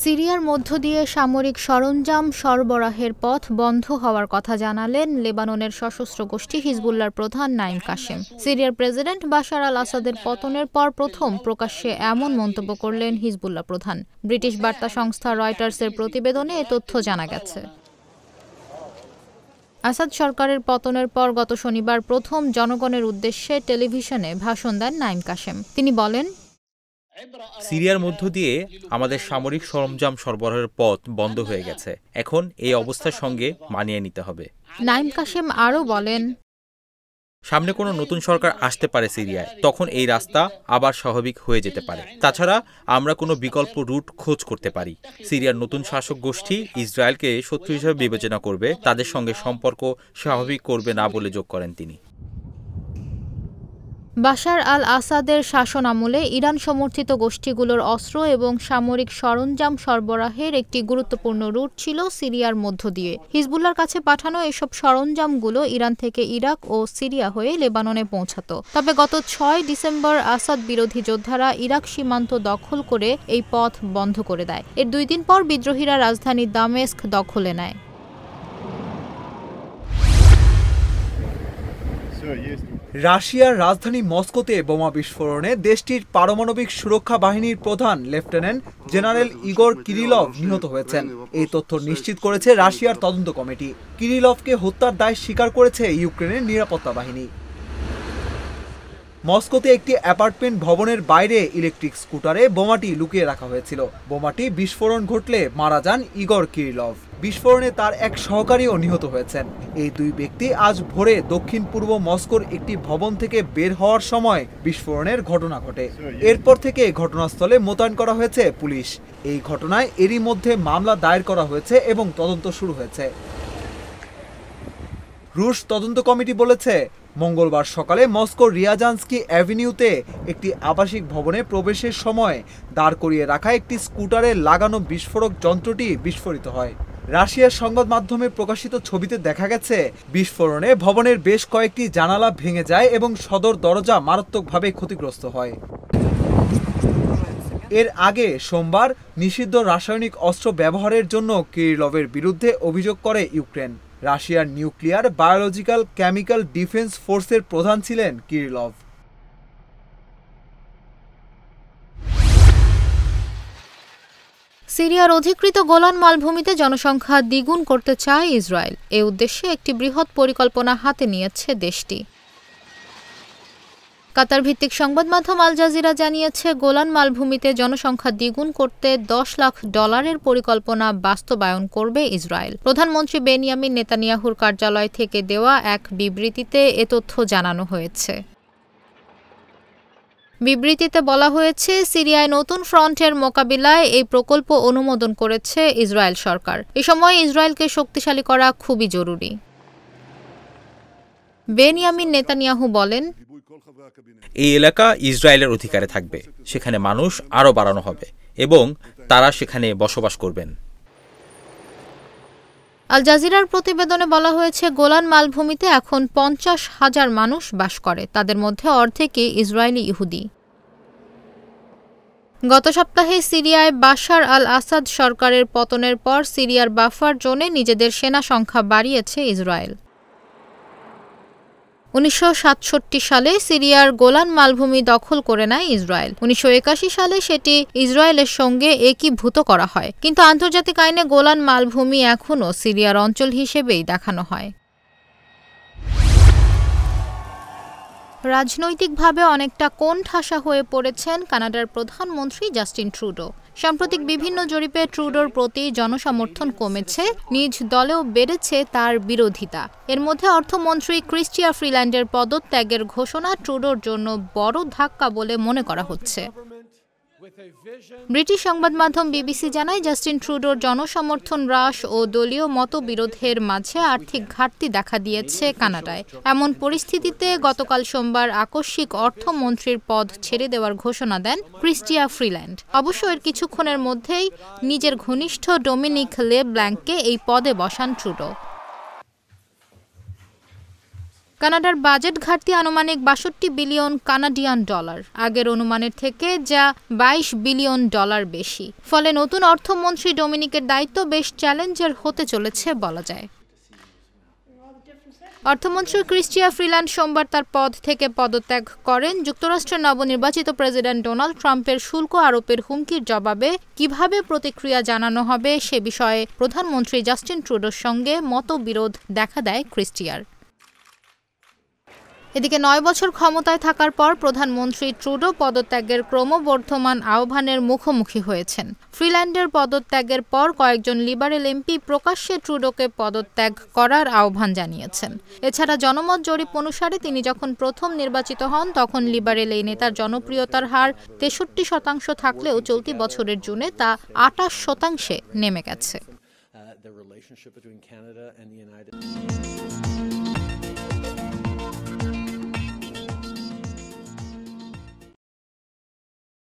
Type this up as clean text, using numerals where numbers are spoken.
সিরিয়ার মধ্য দিয়ে সামরিক সরঞ্জাম সরবরাহের পথ বন্ধ হওয়ার কথা জানালেন লেবাননের সশস্ত্র গোষ্ঠী হিজবুল্লাহর প্রধান নাঈম কাশেম। সিরিয়ার প্রেসিডেন্ট বাশার আল আসাদের পতনের পর প্রথম প্রকাশ্যে এমন মন্তব্য করলেন হিজবুল্লাহ প্রধান। ব্রিটিশ বার্তা সংস্থা রয়টার্সের প্রতিবেদনে এ তথ্য জানা গেছে। আসাদ সরকারের পতনের পর গত শনিবার প্রথম জনগণের উদ্দেশ্যে টেলিভিশনে ভাষণ দেন নাঈম কাশেম। তিনি বলেন, সিরিয়ার মধ্য দিয়ে আমাদের সামরিক সরঞ্জাম সরবরাহের পথ বন্ধ হয়ে গেছে। এখন এই অবস্থার সঙ্গে মানিয়ে নিতে হবে। নাঈম কাশেম আরও বলেন, সামনে কোনো নতুন সরকার আসতে পারে সিরিয়ায়, তখন এই রাস্তা আবার স্বাভাবিক হয়ে যেতে পারে। তাছাড়া আমরা কোনো বিকল্প রুট খোঁজ করতে পারি। সিরিয়ার নতুন শাসক গোষ্ঠী ইসরায়েলকে শত্রু হিসেবে বিবেচনা করবে, তাদের সঙ্গে সম্পর্ক স্বাভাবিক করবে না বলে যোগ করেন তিনি। বাশার আল আসাদের শাসন আমলে ইরান সমর্থিত গোষ্ঠীগুলোর অস্ত্র এবং সামরিক সরঞ্জাম সরবরাহের একটি গুরুত্বপূর্ণ রুট ছিল সিরিয়ার মধ্য দিয়ে। হিজবুল্লাহর কাছে পাঠানো এসব সরঞ্জামগুলো ইরান থেকে ইরাক ও সিরিয়া হয়ে লেবাননে পৌঁছাত। তবে গত ৬ ডিসেম্বর আসাদ বিরোধী যোদ্ধারা ইরাক সীমান্ত দখল করে এই পথ বন্ধ করে দেয়। এর ২ দিন পর বিদ্রোহীরা রাজধানী দামেস্ক দখলে নেয়। রাশিয়ার রাজধানী মস্কোতে বোমা বিস্ফোরণে দেশটির পারমাণবিক সুরক্ষা বাহিনীর প্রধান লেফটেন্যান্ট জেনারেল ইগোর কিরিলভ নিহত হয়েছেন। এই তথ্য নিশ্চিত করেছে রাশিয়ার তদন্ত কমিটি। কিরিলভকে হত্যার দায় স্বীকার করেছে ইউক্রেনের নিরাপত্তা বাহিনী। মস্কোতে একটি অ্যাপার্টমেন্ট ভবনের বাইরে ইলেকট্রিক স্কুটারে বোমাটি লুকিয়ে রাখা হয়েছিল। বোমাটি বিস্ফোরণ ঘটলে মারা যান ইগোর কিরিলভ। বিস্ফোরণে তার এক সহকারীও নিহত হয়েছেন। এই দুই ব্যক্তি আজ ভোরে দক্ষিণ পূর্ব মস্কোর একটি ভবন থেকে বের হওয়ার সময় বিস্ফোরণের ঘটনা ঘটে। এরপর থেকে ঘটনাস্থলে মোতায়েন করা হয়েছে পুলিশ। এই ঘটনায় এরই মধ্যে মামলা দায়ের করা হয়েছে এবং তদন্ত শুরু হয়েছে। রুশ তদন্ত কমিটি বলেছে, মঙ্গলবার সকালে মস্কোর রিয়াজানস্কি অ্যাভিনিউতে একটি আবাসিক ভবনে প্রবেশের সময় দাঁড় করিয়ে রাখা একটি স্কুটারে লাগানো বিস্ফোরক যন্ত্রটি বিস্ফোরিত হয়। রাশিয়ার সংবাদ মাধ্যমে প্রকাশিত ছবিতে দেখা গেছে, বিস্ফোরণে ভবনের বেশ কয়েকটি জানালা ভেঙে যায় এবং সদর দরজা মারাত্মকভাবে ক্ষতিগ্রস্ত হয়। এর আগে সোমবার নিষিদ্ধ রাসায়নিক অস্ত্র ব্যবহারের জন্য কিরিলভের বিরুদ্ধে অভিযোগ করে ইউক্রেন। রাশিয়ার নিউক্লিয়ার, বায়োলজিক্যাল, কেমিক্যাল ডিফেন্স ফোর্সের প্রধান ছিলেন কিরিলভ। সিরিয়ার অধিকৃত গোলান মালভূমিতে জনসংখ্যা দ্বিগুণ করতে চায় ইসরায়েল। এ উদ্দেশ্যে একটি বৃহৎ পরিকল্পনা হাতে নিয়েছে দেশটি। কাতার ভিত্তিক সংবাদ মাধ্যম আল জাজিরা জানিয়েছে, গোলান মালভূমিতে জনসংখ্যা দ্বিগুণ করতে $10 লাখ পরিকল্পনা বাস্তবায়ন করবে ইসরায়েল। প্রধানমন্ত্রী বেনিয়ামিন নেতানিয়াহুর কার্যালয় থেকে দেওয়া এক বিবৃতিতে এ তথ্য জানানো হয়েছে। বিবৃতিতে বলা হয়েছে, সিরিয়ায় নতুন ফ্রন্টের মোকাবিলায় এই প্রকল্প অনুমোদন করেছে ইসরায়েল সরকার। এ সময় ইসরায়েলকে শক্তিশালী করা খুবই জরুরি। বেনিয়ামিন নেতানিয়াহু বলেন, এই এলাকা ইসরায়েলের অধিকারে থাকবে। সেখানে মানুষ আরও বাড়ানো হবে এবং তারা সেখানে বসবাস করবেন। আল জাজিরার প্রতিবেদনে বলা হয়েছে, গোলান মালভূমিতে এখন 50,000 মানুষ বাস করে। তাদের মধ্যে অর্ধেকই ইসরায়েলি ইহুদি। গত সপ্তাহে সিরিয়ায় বাশার আল আসাদ সরকারের পতনের পর সিরিয়ার বাফার জোনে নিজেদের সেনা সংখ্যা বাড়িয়েছে ইসরায়েল। 1967 সালে সিরিয়ার গোলান মালভূমি দখল করে নেয় ইসরায়েল। 1981 সালে সেটি ইসরায়েলের সঙ্গে একীভূত করা হয়, কিন্তু আন্তর্জাতিক আইনে গোলান মালভূমি এখনও সিরিয়ার অঞ্চল হিসেবেই দেখানো হয়। রাজনৈতিকভাবে অনেকটা কোণঠাসা হয়ে পড়েছেন কানাডার প্রধানমন্ত্রী জাস্টিন ট্রুডো। সাম্প্রতিক বিভিন্ন জরিপে ট্রুডোর প্রতি জনসমর্থন কমেছে, নিজ দলেও বেড়েছে তার বিরোধিতা। এর মধ্যে অর্থমন্ত্রী ক্রিস্টিয়া ফ্রিল্যান্ডের পদত্যাগের ঘোষণা ট্রুডোর জন্য বড় ধাক্কা বলে মনে করা হচ্ছে। ব্রিটিশ সংবাদ মাধ্যম বিবিসি জানায়, জাস্টিন ট্রুডোর জনসমর্থন হ্রাস ও দলীয় মতবিরোধের মাঝে আর্থিক ঘাটতি দেখা দিয়েছে কানাডায়। এমন পরিস্থিতিতে গতকাল সোমবার আকস্মিক অর্থমন্ত্রীর পদ ছেড়ে দেওয়ার ঘোষণা দেন ক্রিস্টিয়া ফ্রিল্যান্ড। অবশ্য এর কিছুক্ষণের মধ্যেই নিজের ঘনিষ্ঠ ডোমিনিক লে ব্ল্যাঙ্ককে এই পদে বসান ট্রুডো। কানাডার বাজেট ঘাটতি আনুমানিক ৬২ বিলিয়ন কানাডিয়ান ডলার, আগের অনুমানের থেকে যা ২২ বিলিয়ন ডলার বেশি। ফলে নতুন অর্থমন্ত্রী ডোমিনিকের দায়িত্ব বেশ চ্যালেঞ্জের হতে চলেছে বলা যায়। অর্থমন্ত্রী ক্রিস্টিয়া ফ্রিল্যান্ড সোমবার তার পদ থেকে পদত্যাগ করেন। যুক্তরাষ্ট্রের নবনির্বাচিত প্রেসিডেন্ট ডোনাল্ড ট্রাম্পের শুল্ক আরোপের হুমকির জবাবে কিভাবে প্রতিক্রিয়া জানানো হবে সে বিষয়ে প্রধানমন্ত্রী জাস্টিন ট্রুডোর সঙ্গে মতবিরোধ দেখা দেয় ক্রিস্টিয়ার। এদিকে ৯ বছর ক্ষমতায় থাকার পর প্রধানমন্ত্রী ট্রুডো পদত্যাগের ক্রমবর্ধমান আহ্বানের মুখোমুখি হয়েছেন। ফ্রিল্যান্ডের পদত্যাগের পর কয়েকজন লিবারেল এমপি প্রকাশ্যে ট্রুডোকে পদত্যাগ করার আহ্বান জানিয়েছেন। এছাড়া জনমত জরিপ অনুসারে তিনি যখন প্রথম নির্বাচিত হন তখন লিবারেল এই নেতার জনপ্রিয়তার হার ৬৩% থাকলেও চলতি বছরের জুনে তা ২৮% নেমে গেছে।